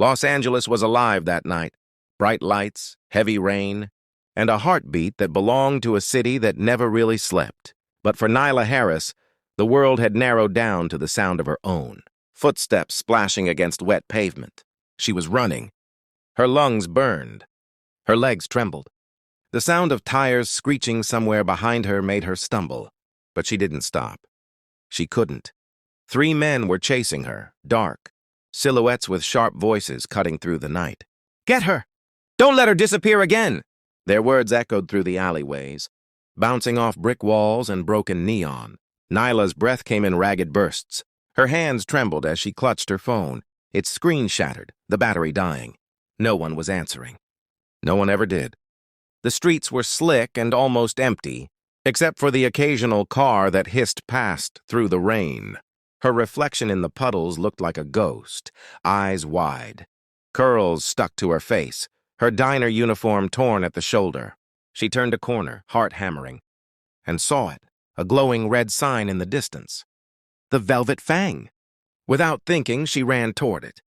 Los Angeles was alive that night. Bright lights, heavy rain, and a heartbeat that belonged to a city that never really slept. But for Nyla Harris, the world had narrowed down to the sound of her own. Footsteps splashing against wet pavement. She was running. Her lungs burned. Her legs trembled. The sound of tires screeching somewhere behind her made her stumble, but she didn't stop. She couldn't. 3 men were chasing her, dark, silhouettes with sharp voices cutting through the night. "Get her! Don't let her disappear again!" Their words echoed through the alleyways, bouncing off brick walls and broken neon. Nyla's breath came in ragged bursts. Her hands trembled as she clutched her phone, its screen shattered, the battery dying. No one was answering. No one ever did. The streets were slick and almost empty, except for the occasional car that hissed past through the rain. Her reflection in the puddles looked like a ghost, eyes wide. Curls stuck to her face, her diner uniform torn at the shoulder. She turned a corner, heart hammering, and saw it, a glowing red sign in the distance. The Velvet Fang. Without thinking, she ran toward it.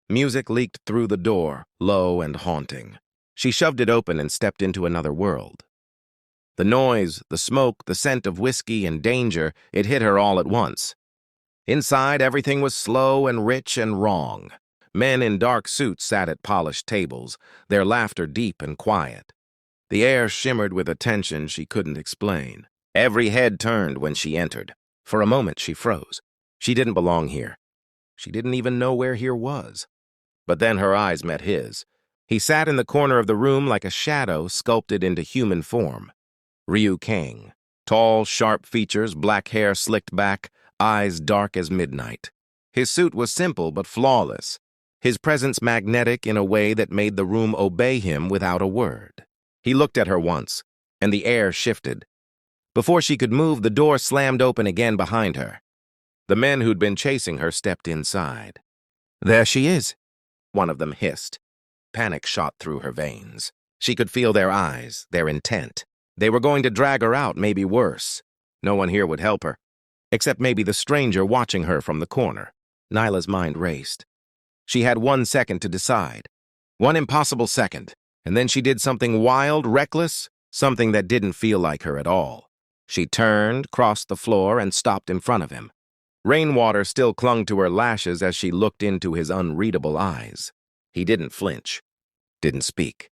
Music leaked through the door, low and haunting. She shoved it open and stepped into another world. The noise, the smoke, the scent of whiskey and danger, it hit her all at once. Inside, everything was slow and rich and wrong. Men in dark suits sat at polished tables, their laughter deep and quiet. The air shimmered with a tension she couldn't explain. Every head turned when she entered. For a moment, she froze. She didn't belong here. She didn't even know where here was. But then her eyes met his. He sat in the corner of the room like a shadow sculpted into human form. Ryu Kang. Tall, sharp features, black hair slicked back, eyes dark as midnight. His suit was simple but flawless, his presence magnetic in a way that made the room obey him without a word. He looked at her once, and the air shifted. Before she could move, the door slammed open again behind her. The men who'd been chasing her stepped inside. "There she is," one of them hissed. Panic shot through her veins. She could feel their eyes, their intent. They were going to drag her out, maybe worse. No one here would help her, except maybe the stranger watching her from the corner. Nyla's mind raced. She had 1 second to decide. 1 impossible second, and then she did something wild, reckless, something that didn't feel like her at all. She turned, crossed the floor, and stopped in front of him. Rainwater still clung to her lashes as she looked into his unreadable eyes. He didn't flinch, didn't speak.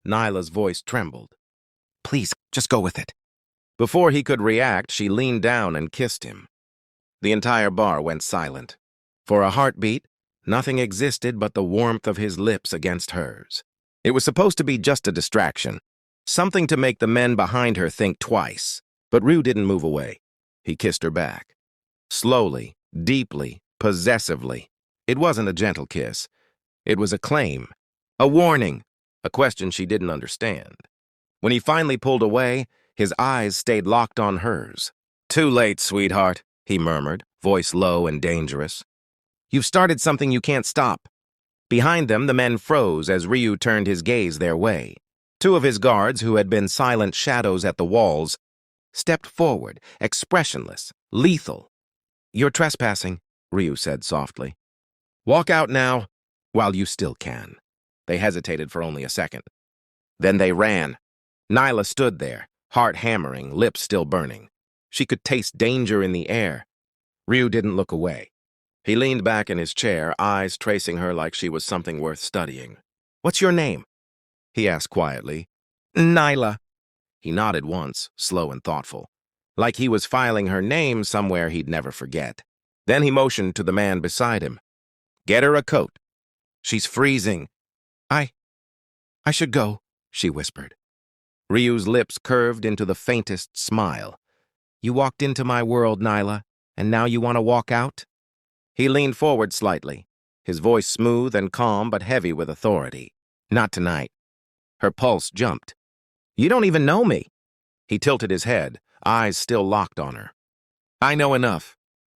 Nyla's voice trembled. "Please, just go with it." Before he could react, she leaned down and kissed him. The entire bar went silent. For a heartbeat, nothing existed but the warmth of his lips against hers. It was supposed to be just a distraction, something to make the men behind her think twice. But Ryu didn't move away. He kissed her back. Slowly, deeply, possessively. It wasn't a gentle kiss. It was a claim, a warning, a question she didn't understand. When he finally pulled away, his eyes stayed locked on hers. "Too late, sweetheart," he murmured, voice low and dangerous. "You've started something you can't stop." Behind them, the men froze as Ryu turned his gaze their way. 2 of his guards, who had been silent shadows at the walls, stepped forward, expressionless, lethal. "You're trespassing," Ryu said softly. "Walk out now, while you still can." They hesitated for only a second. Then they ran. Nyla stood there, heart hammering, lips still burning. She could taste danger in the air. Ryu didn't look away. He leaned back in his chair, eyes tracing her like she was something worth studying. "What's your name?" he asked quietly. "Nyla." He nodded once, slow and thoughtful, like he was filing her name somewhere he'd never forget. Then he motioned to the man beside him. "Get her a coat. She's freezing." I should go," she whispered. Ryu's lips curved into the faintest smile. "You walked into my world, Nyla, and now you want to walk out?" He leaned forward slightly, his voice smooth and calm but heavy with authority. "Not tonight." Her pulse jumped. "You don't even know me." He tilted his head, eyes still locked on her. "I know enough.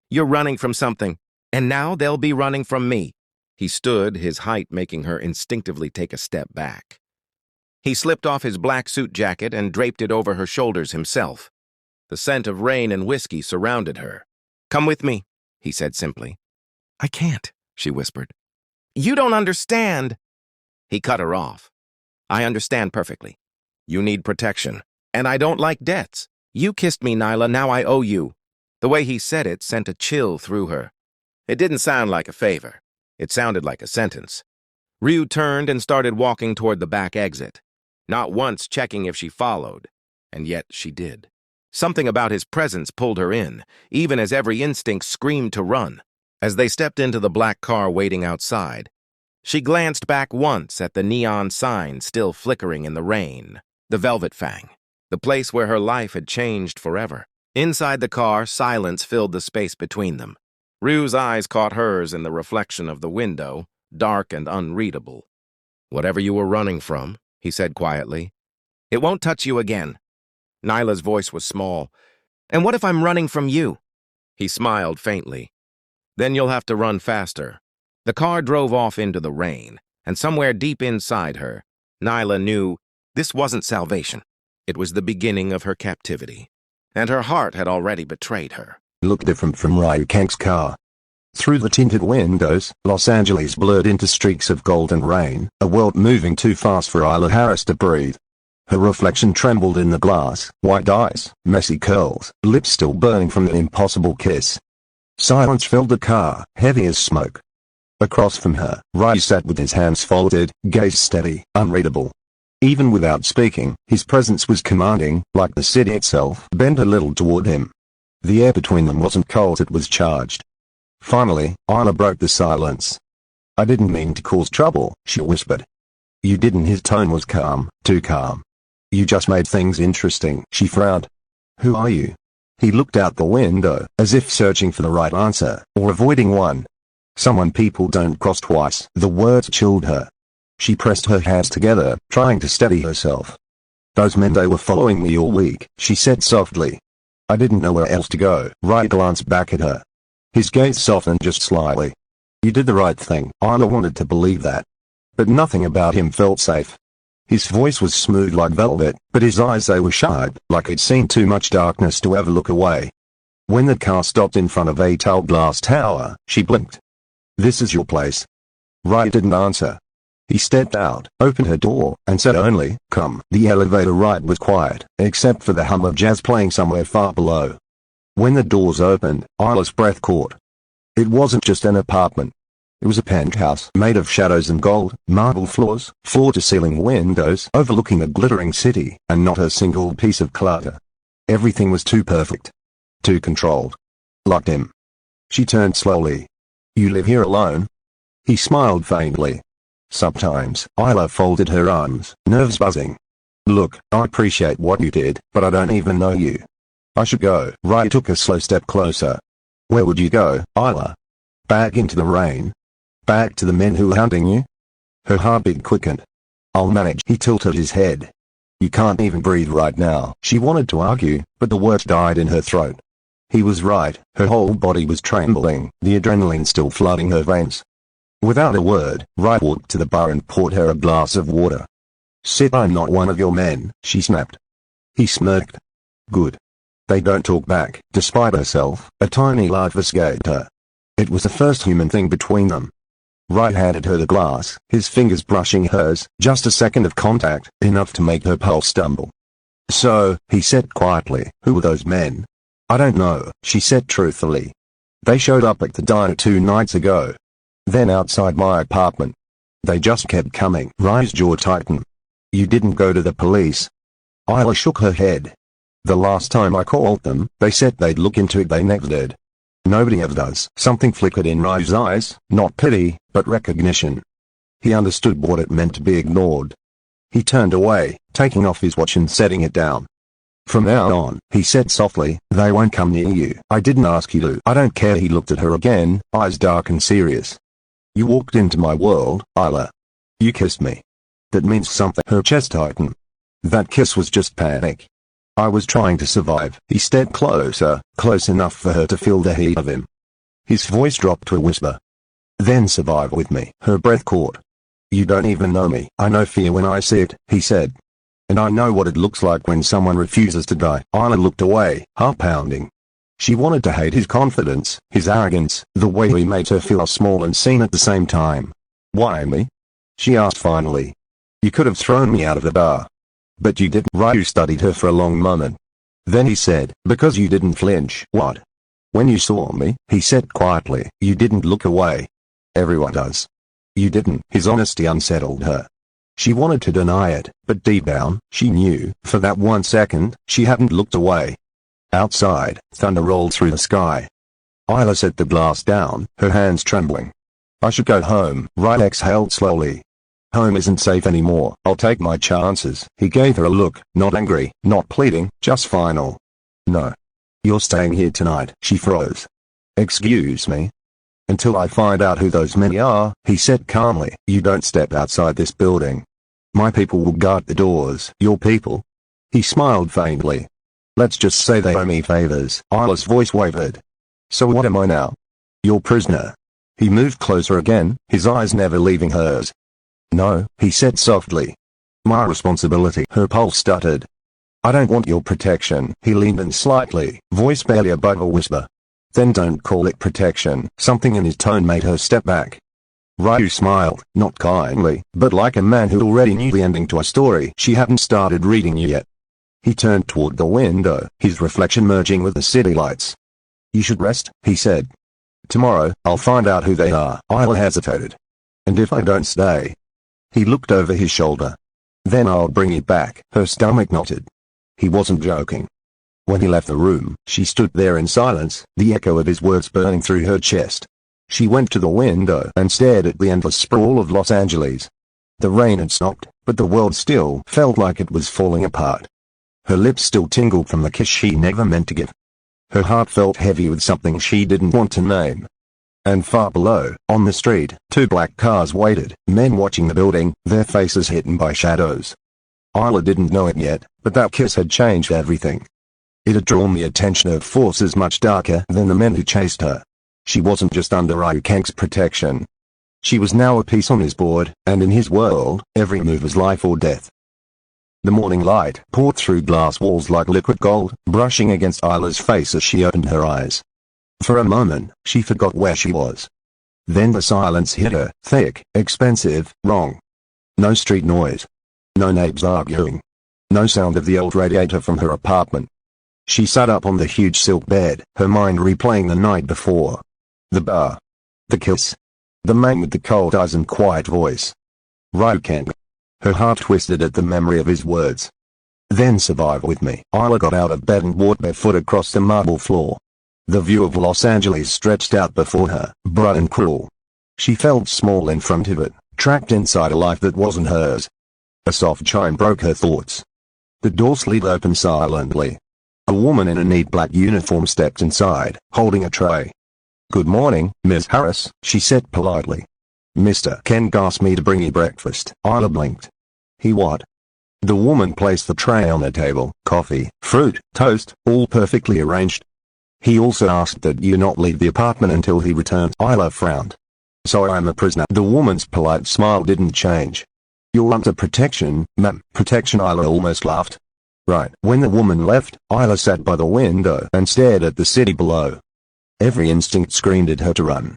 You're running from something, and now they'll be running from me." He stood, his height making her instinctively take a step back. He slipped off his black suit jacket and draped it over her shoulders himself. The scent of rain and whiskey surrounded her. "Come with me," he said simply. "I can't," she whispered. You don't understand. He cut her off. I understand perfectly. You need protection, and I don't like debts. You kissed me, Nyla, now I owe you. The way he said it sent a chill through her. It didn't sound like a favor. It sounded like a sentence. Ryu turned and started walking toward the back exit, not once checking if she followed, and yet she did. Something about his presence pulled her in, even as every instinct screamed to run. As they stepped into the black car waiting outside, she glanced back once at the neon sign still flickering in the rain, the Velvet Fang, the place where her life had changed forever. Inside the car, silence filled the space between them. Ryu's eyes caught hers in the reflection of the window, dark and unreadable. Whatever you were running from, he said quietly, it won't touch you again. Nyla's voice was small. And what if I'm running from you? He smiled faintly. Then you'll have to run faster. The car drove off into the rain, and somewhere deep inside her, Nyla knew this wasn't salvation. It was the beginning of her captivity, and her heart had already betrayed her. Looked different from Ryu Kang's car. Through the tinted windows, Los Angeles blurred into streaks of golden rain, a world moving too fast for Nyla Harris to breathe. Her reflection trembled in the glass, white eyes, messy curls, lips still burning from the impossible kiss. Silence filled the car, heavy as smoke. Across from her, Ryu sat with his hands folded, gaze steady, unreadable. Even without speaking, his presence was commanding, like the city itself bent a little toward him. The air between them wasn't cold, it was charged. Finally, Nyla broke the silence. I didn't mean to cause trouble, she whispered. You didn't. His tone was calm, too calm. You just made things interesting, she frowned. Who are you? He looked out the window, as if searching for the right answer, or avoiding one. Someone people don't cross twice. The words chilled her. She pressed her hands together, trying to steady herself. Those men, they were following me all week, she said softly. I didn't know where else to go. Ryu glanced back at her. His gaze softened just slightly. You did the right thing. Nyla wanted to believe that. But nothing about him felt safe. His voice was smooth like velvet, but his eyes, they were sharp, like he'd seen too much darkness to ever look away. When the car stopped in front of a tall glass tower, she blinked. This is your place. Ryu didn't answer. He stepped out, opened her door, and said only, come. The elevator ride was quiet, except for the hum of jazz playing somewhere far below. When the doors opened, Nyla's breath caught. It wasn't just an apartment. It was a penthouse made of shadows and gold, marble floors, floor-to-ceiling windows overlooking a glittering city, and not a single piece of clutter. Everything was too perfect. Too controlled. Like him. She turned slowly. You live here alone? He smiled faintly. Sometimes. Nyla folded her arms, nerves buzzing. Look, I appreciate what you did, but I don't even know you. I should go. Ryu took a slow step closer. Where would you go, Nyla? Back into the rain? Back to the men who were hunting you? Her heartbeat quickened. I'll manage. He tilted his head. You can't even breathe right now. She wanted to argue, but the words died in her throat. He was right. Her whole body was trembling, the adrenaline still flooding her veins. Without a word, Ryu walked to the bar and poured her a glass of water. Sit. I'm not one of your men, she snapped. He smirked. Good. They don't talk back. Despite herself, a tiny laugh escaped her. It was the first human thing between them. Ryu handed her the glass, his fingers brushing hers, just a second of contact, enough to make her pulse stumble. So, he said quietly, who were those men? I don't know, she said truthfully. They showed up at the diner 2 nights ago. Then outside my apartment. They just kept coming. Ryu's jaw tightened. You didn't go to the police? Nyla shook her head. The last time I called them, they said they'd look into it. They never did. Nobody ever does. Something flickered in Ryu's eyes, not pity, but recognition. He understood what it meant to be ignored. He turned away, taking off his watch and setting it down. From now on, he said softly, they won't come near you. I didn't ask you to. I don't care. He looked at her again, eyes dark and serious. You walked into my world, Nyla. You kissed me. That means something. Her chest tightened. That kiss was just panic. I was trying to survive. He stepped closer, close enough for her to feel the heat of him. His voice dropped to a whisper. Then survive with me. Her breath caught. You don't even know me. I know fear when I see it, he said. And I know what it looks like when someone refuses to die. Nyla looked away, heart pounding. She wanted to hate his confidence, his arrogance, the way he made her feel small and seen at the same time. Why me? She asked finally. You could have thrown me out of the bar. But you didn't. Ryu studied her for a long moment. Then he said, because you didn't flinch. What? When you saw me, he said quietly, you didn't look away. Everyone does. You didn't. His honesty unsettled her. She wanted to deny it, but deep down, she knew, for that 1 second, she hadn't looked away. Outside, thunder rolled through the sky. Nyla set the glass down, her hands trembling. I should go home. Ryu exhaled slowly. Home isn't safe anymore. I'll take my chances. He gave her a look, not angry, not pleading, just final. No. You're staying here tonight. She froze. Excuse me? Until I find out who those men are, he said calmly. You don't step outside this building. My people will guard the doors. Your people? He smiled faintly. Let's just say they owe me favors. Nyla's voice wavered. So what am I now? Your prisoner. He moved closer again, his eyes never leaving hers. No, he said softly. My responsibility. Her pulse stuttered. I don't want your protection. He leaned in slightly, voice barely above a whisper. Then don't call it protection. Something in his tone made her step back. Ryu smiled, not kindly, but like a man who already knew the ending to a story she hadn't started reading yet. He turned toward the window, his reflection merging with the city lights. You should rest, he said. Tomorrow, I'll find out who they are. Nyla hesitated. And if I don't stay? He looked over his shoulder. Then I'll bring you back. Her stomach knotted. He wasn't joking. When he left the room, she stood there in silence, the echo of his words burning through her chest. She went to the window and stared at the endless sprawl of Los Angeles. The rain had stopped, but the world still felt like it was falling apart. Her lips still tingled from the kiss she never meant to give. Her heart felt heavy with something she didn't want to name. And far below, on the street, 2 black cars waited, men watching the building, their faces hidden by shadows. Nyla didn't know it yet, but that kiss had changed everything. It had drawn the attention of forces much darker than the men who chased her. She wasn't just under Ryu Kang's protection. She was now a piece on his board, and in his world, every move was life or death. The morning light poured through glass walls like liquid gold, brushing against Nyla's face as she opened her eyes. For a moment, she forgot where she was. Then the silence hit her, thick, expensive, wrong. No street noise. No neighbors arguing. No sound of the old radiator from her apartment. She sat up on the huge silk bed, her mind replaying the night before. The bar. The kiss. The man with the cold eyes and quiet voice. Ryu Kang. Her heart twisted at the memory of his words. Then survive with me. Nyla got out of bed and walked barefoot across the marble floor. The view of Los Angeles stretched out before her, bright and cruel. She felt small in front of it, trapped inside a life that wasn't hers. A soft chime broke her thoughts. The door slid open silently. A woman in a neat black uniform stepped inside, holding a tray. Good morning, Miss Harris, she said politely. Mr. Kang asked me to bring you breakfast. Nyla blinked. He what? The woman placed the tray on the table, coffee, fruit, toast, all perfectly arranged. He also asked that you not leave the apartment until he returns. Nyla frowned. So I'm a prisoner. The woman's polite smile didn't change. You're under protection, ma'am. Protection? Nyla almost laughed. Right. When the woman left, Nyla sat by the window and stared at the city below. Every instinct screamed at her to run.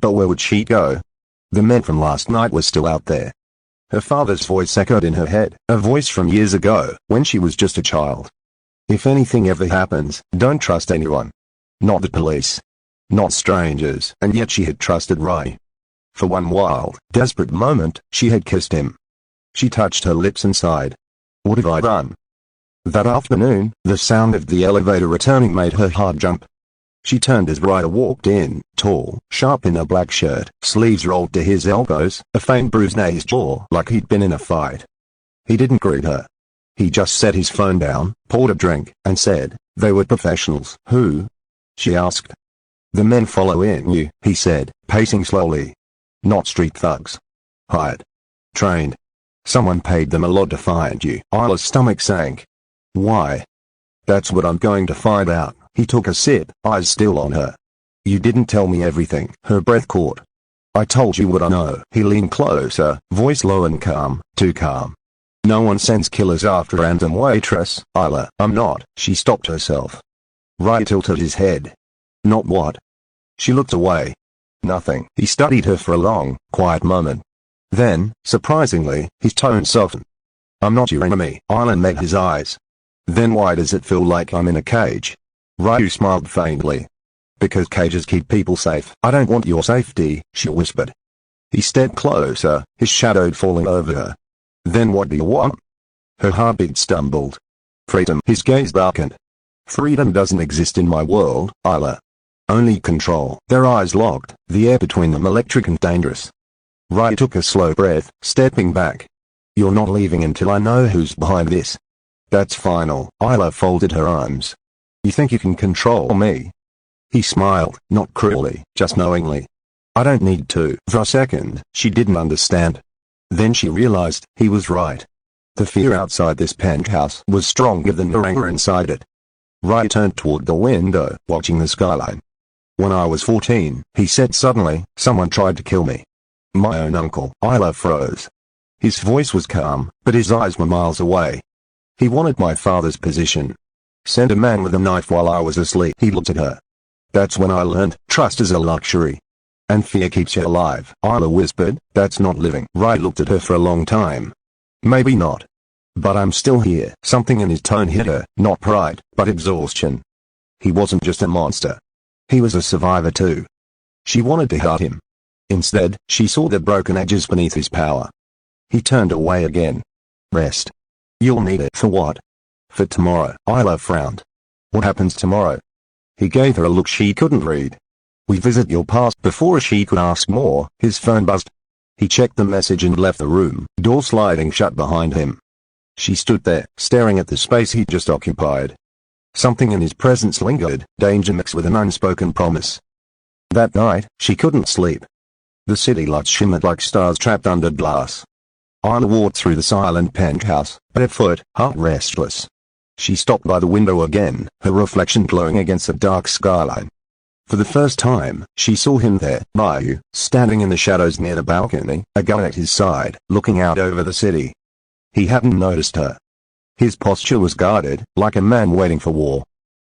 But where would she go? The men from last night were still out there. Her father's voice echoed in her head, a voice from years ago, when she was just a child. If anything ever happens, don't trust anyone. Not the police. Not strangers. And yet she had trusted Ryu. For one wild, desperate moment, she had kissed him. She touched her lips and sighed. What have I done? That afternoon, the sound of the elevator returning made her heart jump. She turned as Ryu walked in, tall, sharp in a black shirt, sleeves rolled to his elbows, a faint bruise near his jaw like he'd been in a fight. He didn't greet her. He just set his phone down, poured a drink, and said, they were professionals. Who? She asked. The men following you, he said, pacing slowly. Not street thugs. Hired. Trained. Someone paid them a lot to find you. Nyla's stomach sank. Why? That's what I'm going to find out. He took a sip, eyes still on her. You didn't tell me everything. Her breath caught. I told you what I know. He leaned closer, voice low and calm, too calm. No one sends killers after a random waitress. Nyla, I'm not. She stopped herself. Ryu tilted his head. Not what? She looked away. Nothing. He studied her for a long, quiet moment. Then, surprisingly, his tone softened. I'm not your enemy. Nyla met his eyes. Then why does it feel like I'm in a cage? Ryu smiled faintly. Because cages keep people safe. I don't want your safety, she whispered. He stepped closer, his shadow falling over her. Then what do you want? Her heartbeat stumbled. Freedom. His gaze darkened. Freedom doesn't exist in my world, Nyla. Only control. Their eyes locked, the air between them electric and dangerous. Ryu took a slow breath, stepping back. You're not leaving until I know who's behind this. That's final. Nyla folded her arms. You think you can control me? He smiled, not cruelly, just knowingly. I don't need to. For a second, she didn't understand. Then she realized he was right. The fear outside this penthouse was stronger than the anger inside it. Ryu turned toward the window, watching the skyline. When I was 14, he said suddenly, someone tried to kill me. My own uncle. Nyla froze. His voice was calm, but his eyes were miles away. He wanted my father's position. Send a man with a knife while I was asleep. He looked at her. That's when I learned, trust is a luxury. And fear keeps you alive. Nyla whispered, that's not living. Ryu looked at her for a long time. Maybe not. But I'm still here. Something in his tone hit her, not pride, but exhaustion. He wasn't just a monster. He was a survivor too. She wanted to hurt him. Instead, she saw the broken edges beneath his power. He turned away again. Rest. You'll need it. For what? For tomorrow. Nyla frowned. What happens tomorrow? He gave her a look she couldn't read. We visit your past. Before she could ask more, his phone buzzed. He checked the message and left the room, door sliding shut behind him. She stood there, staring at the space he'd just occupied. Something in his presence lingered, danger mixed with an unspoken promise. That night, she couldn't sleep. The city lights shimmered like stars trapped under glass. Nyla walked through the silent penthouse, barefoot, heart restless. She stopped by the window again, her reflection glowing against the dark skyline. For the first time, she saw him there, Ryu, standing in the shadows near the balcony, a gun at his side, looking out over the city. He hadn't noticed her. His posture was guarded, like a man waiting for war.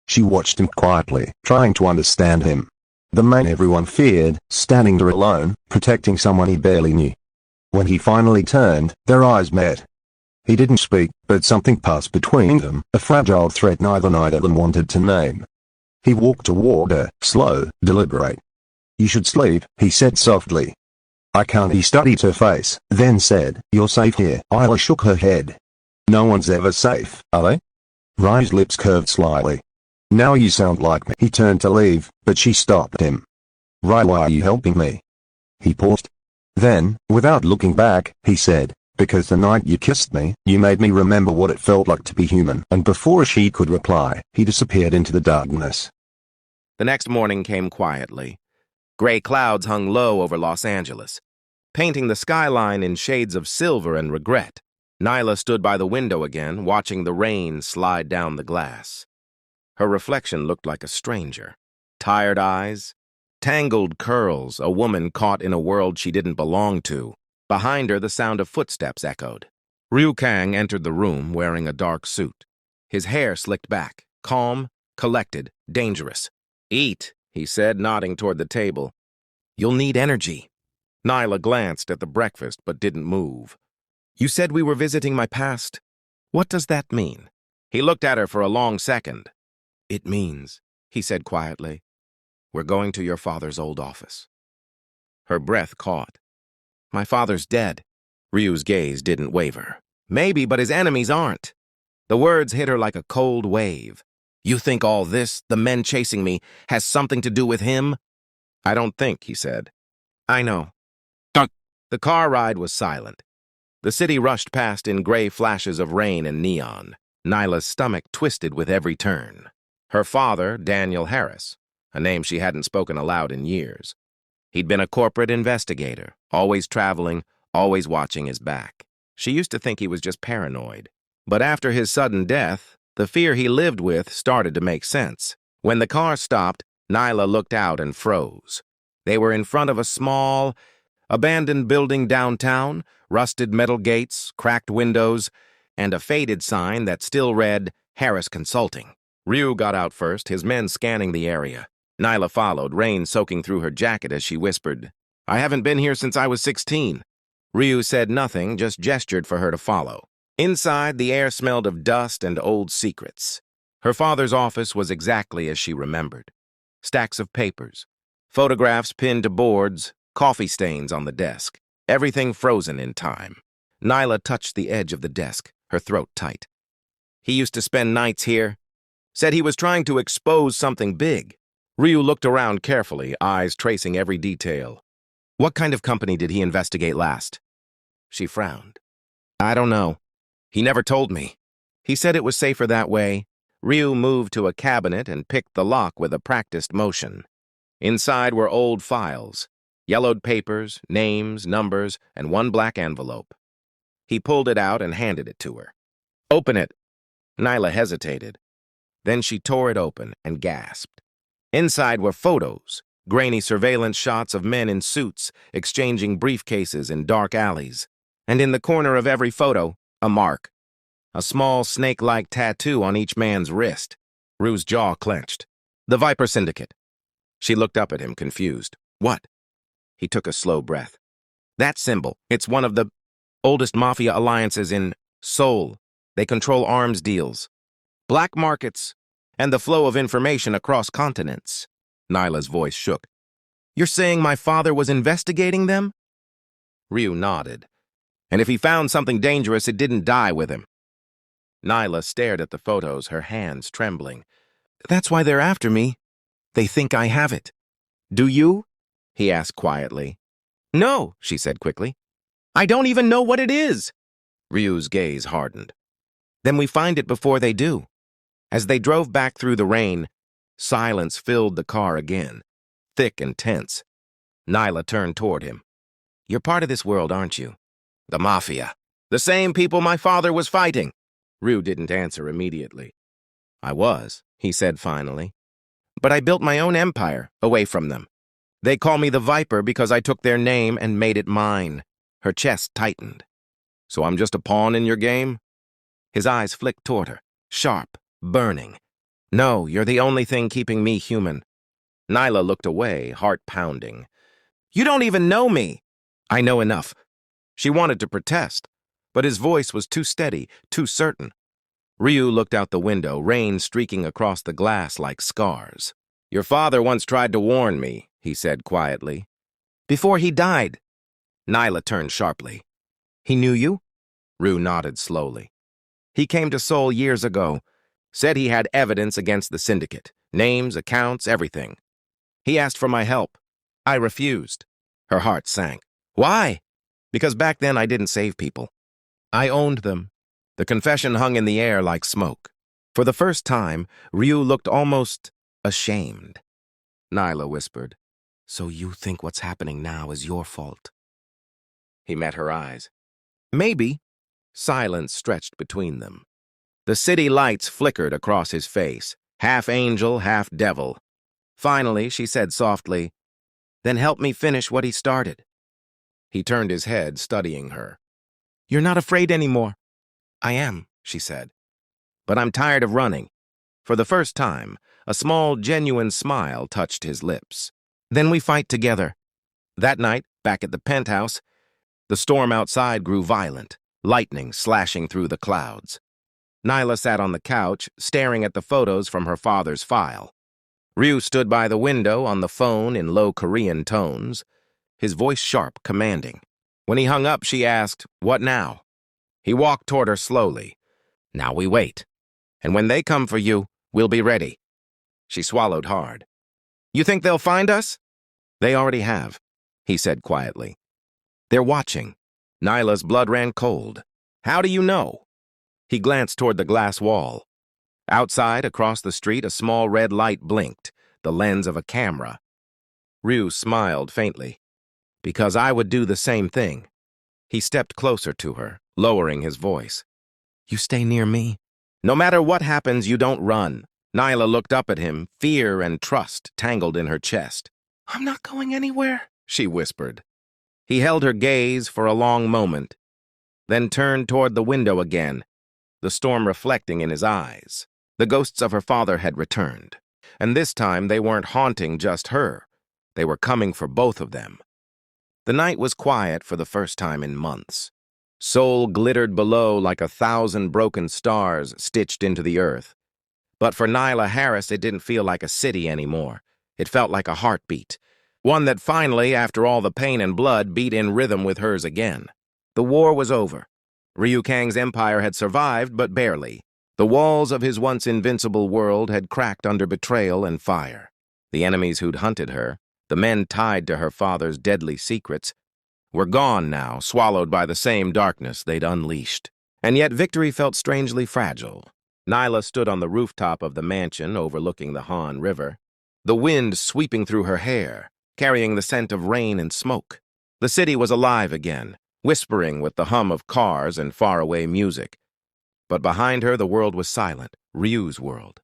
She watched him quietly, trying to understand him. The man everyone feared, standing there alone, protecting someone he barely knew. When he finally turned, their eyes met. He didn't speak, but something passed between them, a fragile threat neither of them wanted to name. He walked toward her, slow, deliberate. You should sleep, he said softly. I can't. He studied her face, then said, you're safe here. Nyla shook her head. No one's ever safe, are they? Ryu's lips curved slightly. Now you sound like me. He turned to leave, but she stopped him. Ryu, why are you helping me? He paused. Then, without looking back, he said, because the night you kissed me, you made me remember what it felt like to be human. And before she could reply, he disappeared into the darkness. The next morning came quietly. Gray clouds hung low over Los Angeles, painting the skyline in shades of silver and regret. Nyla stood by the window again, watching the rain slide down the glass. Her reflection looked like a stranger. Tired eyes, tangled curls, a woman caught in a world she didn't belong to. Behind her, the sound of footsteps echoed. Ryu Kang entered the room wearing a dark suit. His hair slicked back, calm, collected, dangerous. Eat, he said, nodding toward the table. You'll need energy. Nyla glanced at the breakfast but didn't move. You said we were visiting my past. What does that mean? He looked at her for a long second. It means, he said quietly, we're going to your father's old office. Her breath caught. My father's dead. Ryu's gaze didn't waver. Maybe, but his enemies aren't. The words hit her like a cold wave. You think all this, the men chasing me, has something to do with him? I don't think, he said. I know. The car ride was silent. The city rushed past in gray flashes of rain and neon. Nyla's stomach twisted with every turn. Her father, Nyla Harris, a name she hadn't spoken aloud in years. He'd been a corporate investigator, always traveling, always watching his back. She used to think he was just paranoid. But after his sudden death, the fear he lived with started to make sense. When the car stopped, Nyla looked out and froze. They were in front of a small, abandoned building downtown, rusted metal gates, cracked windows, and a faded sign that still read, Harris Consulting. Ryu got out first, his men scanning the area. Nyla followed, rain soaking through her jacket as she whispered, I haven't been here since I was 16. Ryu said nothing, just gestured for her to follow. Inside, the air smelled of dust and old secrets. Her father's office was exactly as she remembered. Stacks of papers, photographs pinned to boards, coffee stains on the desk, everything frozen in time. Nyla touched the edge of the desk, her throat tight. He used to spend nights here. Said he was trying to expose something big. Ryu looked around carefully, eyes tracing every detail. What kind of company did he investigate last? She frowned. I don't know. He never told me. He said it was safer that way. Ryu moved to a cabinet and picked the lock with a practiced motion. Inside were old files, yellowed papers, names, numbers, and one black envelope. He pulled it out and handed it to her. Open it. Nyla hesitated. Then she tore it open and gasped. Inside were photos, grainy surveillance shots of men in suits exchanging briefcases in dark alleys. And in the corner of every photo, a mark. A small snake-like tattoo on each man's wrist. Ryu's jaw clenched. The Viper Syndicate. She looked up at him, confused. What? He took a slow breath. That symbol, it's one of the oldest Mafia alliances in Seoul. They control arms deals, black markets, and the flow of information across continents. Nyla's voice shook. You're saying my father was investigating them? Ryu nodded. And if he found something dangerous, it didn't die with him. Nyla stared at the photos, her hands trembling. That's why they're after me. They think I have it. Do you? He asked quietly. No, she said quickly. I don't even know what it is. Ryu's gaze hardened. Then we find it before they do. As they drove back through the rain, silence filled the car again, thick and tense. Nyla turned toward him. You're part of this world, aren't you? The Mafia. The same people my father was fighting. Ryu didn't answer immediately. I was, he said finally. But I built my own empire away from them. They call me the Viper because I took their name and made it mine. Her chest tightened. So I'm just a pawn in your game? His eyes flicked toward her, sharp, burning. No, you're the only thing keeping me human. Nyla looked away, heart pounding. You don't even know me. I know enough. She wanted to protest, but his voice was too steady, too certain. Ryu looked out the window, rain streaking across the glass like scars. Your father once tried to warn me, he said quietly. Before he died. Nyla turned sharply. He knew you? Ryu nodded slowly. He came to Seoul years ago, said he had evidence against the syndicate, names, accounts, everything. He asked for my help. I refused. Her heart sank. Why? Because back then I didn't save people. I owned them. The confession hung in the air like smoke. For the first time, Ryu looked almost ashamed. Nyla whispered, So you think what's happening now is your fault? He met her eyes. Maybe. Silence stretched between them. The city lights flickered across his face, half angel, half devil. Finally, she said softly, Then help me finish what he started. He turned his head, studying her. You're not afraid anymore. I am, she said. But I'm tired of running. For the first time, a small, genuine smile touched his lips. Then we fight together. That night, back at the penthouse, the storm outside grew violent, lightning slashing through the clouds. Nyla sat on the couch, staring at the photos from her father's file. Ryu stood by the window on the phone in low Korean tones, his voice sharp, commanding. When he hung up, she asked, What now? He walked toward her slowly. Now we wait. And when they come for you, we'll be ready. She swallowed hard. You think they'll find us? They already have, he said quietly. They're watching. Nyla's blood ran cold. How do you know? He glanced toward the glass wall. Outside, across the street, a small red light blinked, the lens of a camera. Ryu smiled faintly. Because I would do the same thing. He stepped closer to her, lowering his voice. You stay near me. No matter what happens, you don't run. Nyla looked up at him, fear and trust tangled in her chest. I'm not going anywhere, she whispered. He held her gaze for a long moment, then turned toward the window again, the storm reflecting in his eyes. The ghosts of her father had returned, and this time they weren't haunting just her. They were coming for both of them. The night was quiet for the first time in months. Seoul glittered below like 1,000 broken stars stitched into the earth. But for Nyla Harris, it didn't feel like a city anymore. It felt like a heartbeat. One that finally, after all the pain and blood, beat in rhythm with hers again. The war was over. Ryu Kang's empire had survived, but barely. The walls of his once invincible world had cracked under betrayal and fire. The enemies who'd hunted her, the men tied to her father's deadly secrets, were gone now, swallowed by the same darkness they'd unleashed. And yet victory felt strangely fragile. Nyla stood on the rooftop of the mansion overlooking the Han River, the wind sweeping through her hair, carrying the scent of rain and smoke. The city was alive again, whispering with the hum of cars and faraway music. But behind her, the world was silent, Ryu's world.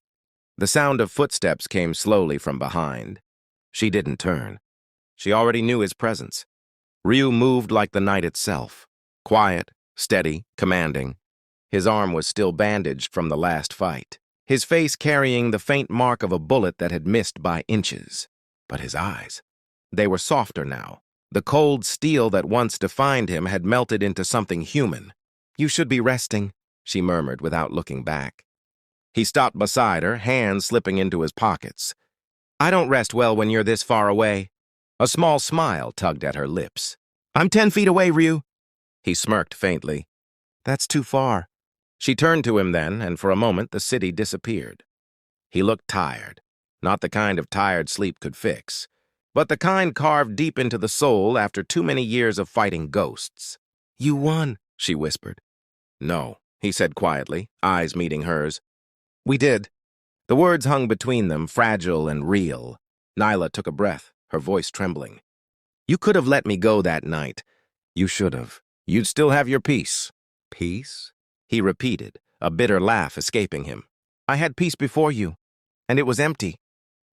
The sound of footsteps came slowly from behind. She didn't turn. She already knew his presence. Ryu moved like the night itself, quiet, steady, commanding. His arm was still bandaged from the last fight, his face carrying the faint mark of a bullet that had missed by inches. But his eyes, they were softer now. The cold steel that once defined him had melted into something human. "You should be resting," she murmured without looking back. He stopped beside her, hands slipping into his pockets. "I don't rest well when you're this far away." A small smile tugged at her lips. "I'm 10 feet away, Ryu." He smirked faintly. "That's too far." She turned to him then, and for a moment the city disappeared. He looked tired, not the kind of tired sleep could fix, but the kind carved deep into the soul after too many years of fighting ghosts. "You won," she whispered. "No," he said quietly, eyes meeting hers. "We did." The words hung between them, fragile and real. Nyla took a breath, her voice trembling. "You could have let me go that night. You should have. You'd still have your peace." "Peace?" he repeated, a bitter laugh escaping him. "I had peace before you, and it was empty."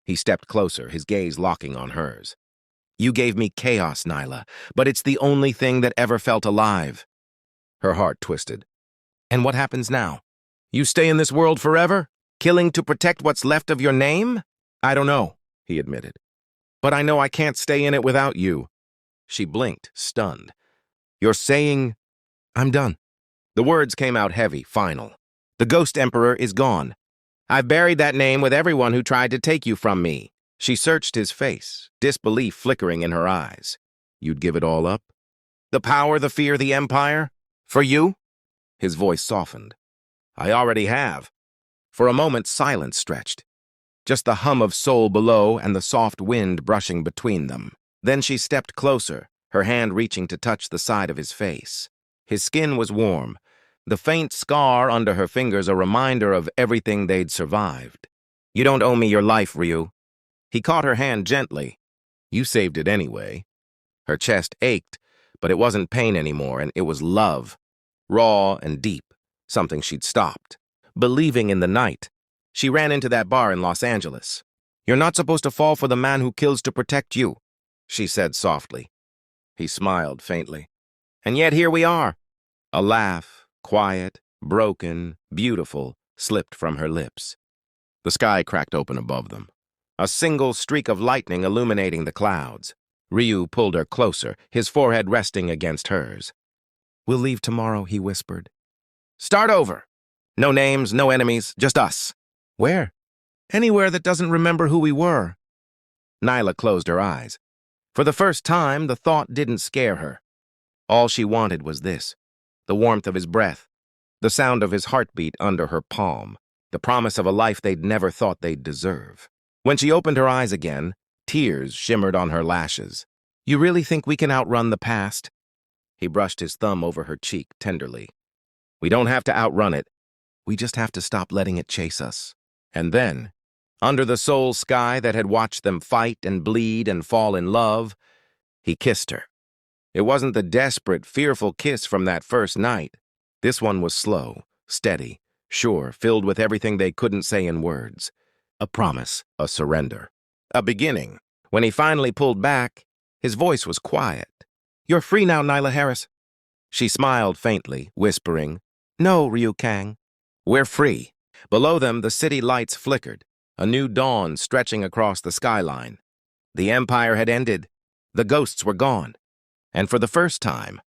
He stepped closer, his gaze locking on hers. "You gave me chaos, Nyla, but it's the only thing that ever felt alive." Her heart twisted. "And what happens now? You stay in this world forever, killing to protect what's left of your name?" "I don't know," he admitted. "But I know I can't stay in it without you." She blinked, stunned. "You're saying I'm done?" The words came out heavy, final. "The Ghost Emperor is gone. I've buried that name with everyone who tried to take you from me." She searched his face, disbelief flickering in her eyes. "You'd give it all up? The power, the fear, the empire? For you?" His voice softened. "I already have." For a moment, silence stretched. Just the hum of Seoul below and the soft wind brushing between them. Then she stepped closer, her hand reaching to touch the side of his face. His skin was warm, the faint scar under her fingers a reminder of everything they'd survived. "You don't owe me your life, Ryu." He caught her hand gently. "You saved it anyway." Her chest ached, but it wasn't pain anymore, and it was love. Raw and deep, something she'd stopped. Believing in the night. She ran into that bar in Los Angeles. "You're not supposed to fall for the man who kills to protect you," she said softly. He smiled faintly. "And yet here we are." A laugh, quiet, broken, beautiful, slipped from her lips. The sky cracked open above them, a single streak of lightning illuminating the clouds. Ryu pulled her closer, his forehead resting against hers. "We'll leave tomorrow," he whispered. "Start over. No names, no enemies, just us." "Where?" "Anywhere that doesn't remember who we were." Nyla closed her eyes. For the first time, the thought didn't scare her. All she wanted was this: the warmth of his breath, the sound of his heartbeat under her palm, the promise of a life they'd never thought they'd deserve. When she opened her eyes again, tears shimmered on her lashes. "You really think we can outrun the past?" He brushed his thumb over her cheek tenderly. "We don't have to outrun it. We just have to stop letting it chase us." And then, under the soul sky that had watched them fight and bleed and fall in love, he kissed her. It wasn't the desperate, fearful kiss from that first night. This one was slow, steady, sure, filled with everything they couldn't say in words. A promise, a surrender, a beginning. When he finally pulled back, his voice was quiet. "You're free now, Nyla Harris." She smiled faintly, whispering, "No, Ryu Kang." "We're free." Below them, the city lights flickered, a new dawn stretching across the skyline. The empire had ended. The ghosts were gone. And for the first time,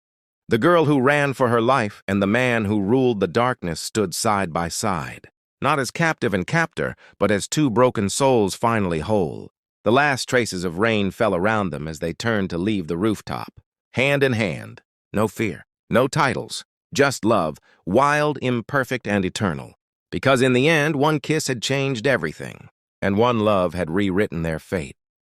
the girl who ran for her life and the man who ruled the darkness stood side by side, not as captive and captor, but as two broken souls finally whole. The last traces of rain fell around them as they turned to leave the rooftop, hand in hand. No fear, no titles, just love, wild, imperfect, and eternal. Because in the end, one kiss had changed everything, and one love had rewritten their fate.